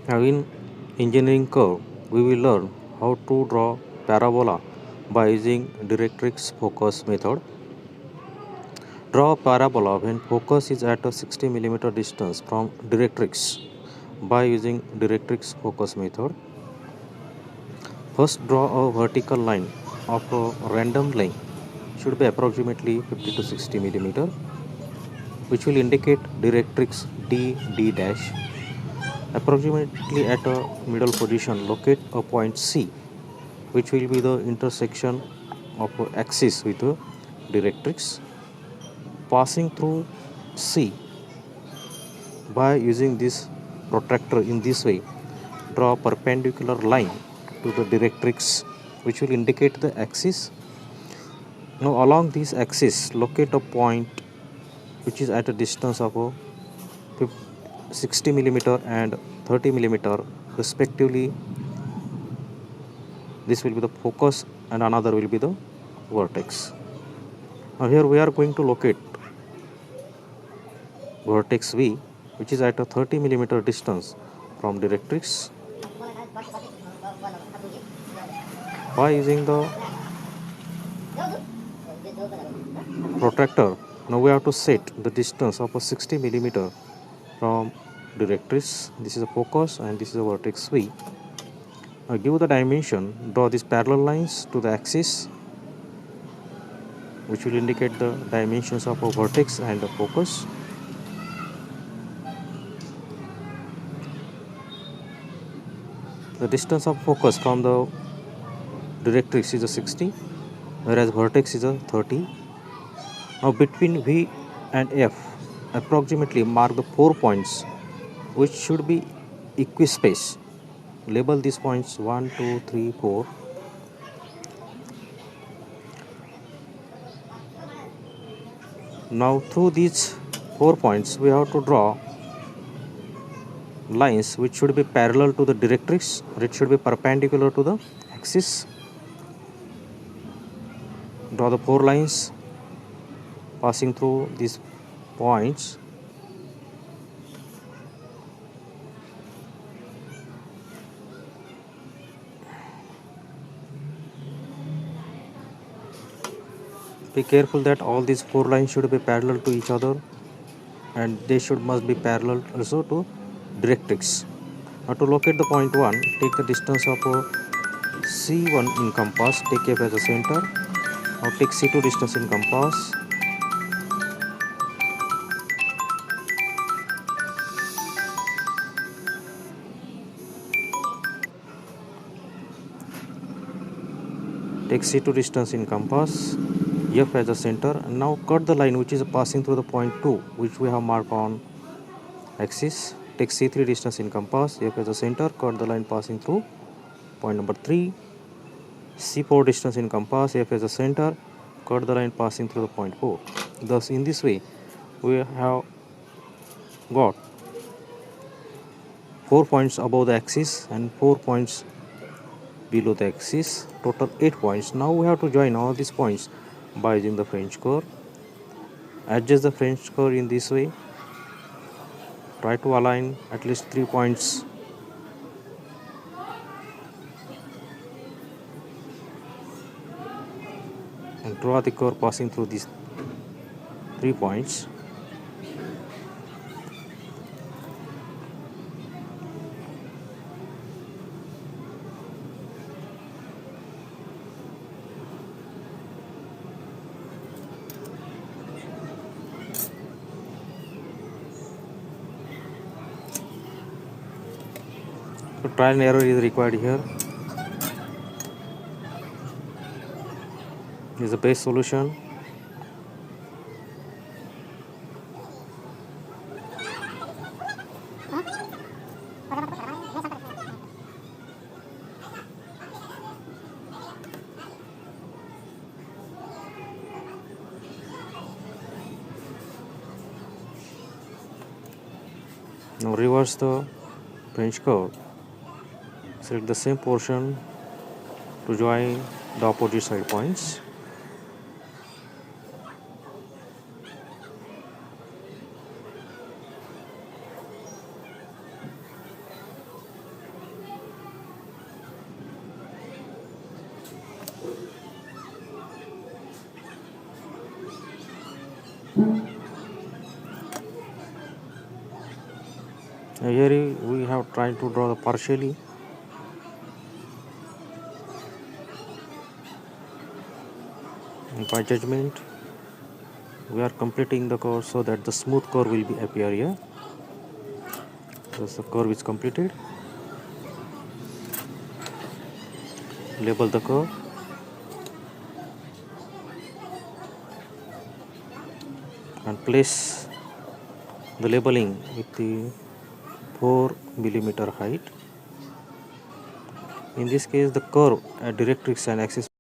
Now in engineering curve, we will learn how to draw parabola by using directrix focus method. Draw a parabola when focus is at a 60 mm distance from directrix by using directrix focus method. First, draw a vertical line of a random length, should be approximately 50 to 60 mm, which will indicate directrix D dash. Approximately at a middle position, locate a point C, which will be the intersection of a axis with a directrix. Passing through C by using this protractor in this way, draw a perpendicular line to the directrix, which will indicate the axis. Now along this axis, locate a point which is at a distance of a 60 millimeter and 30 millimeter respectively. This will be the focus and another will be the vertex. Now here we are going to locate vertex V, which is at a 30 millimeter distance from directrix. By using the protractor, now we have to set the distance of a 60 millimeter from directrix. This is a focus and this is a vertex V. Now give the dimension, draw these parallel lines to the axis, which will indicate the dimensions of a vertex and the focus. The distance of focus from the directrix is a 60, whereas vertex is a 30. Now between V and F, approximately mark the 4 points which should be equispaced. Label these points 1, 2, 3, 4. Now through these 4 points we have to draw lines which should be parallel to the directrix, or it should be perpendicular to the axis. Draw the 4 lines passing through these points. Be careful that all these 4 lines should be parallel to each other and they must be parallel also to directrix. Now to locate the point 1, take the distance of C1 in compass, take F as a center. Now take C2 distance in compass. Take C2 distance in compass, F as a center, and now cut the line which is passing through the point 2, which we have marked on axis. Take C3 distance in compass, F as a center, cut the line passing through point number 3. C4 distance in compass, F as a center, cut the line passing through the point 4. Thus in this way we have got 4 points above the axis and 4 points below the axis, total 8 points. Now we have to join all these points by using the French curve. Adjust the French curve in this way. Try to align at least 3 points and draw the curve passing through these 3 points. So trial and error is required here. This is the best solution. Now reverse the French curve. Select the same portion to join the opposite side points. Here we have tried to draw the partially. And by judgment, we are completing the curve so that the smooth curve will be appear here. Thus the curve is completed. Label the curve. And place the labeling with the 4 millimeter height. In this case, the curve at directrix and axis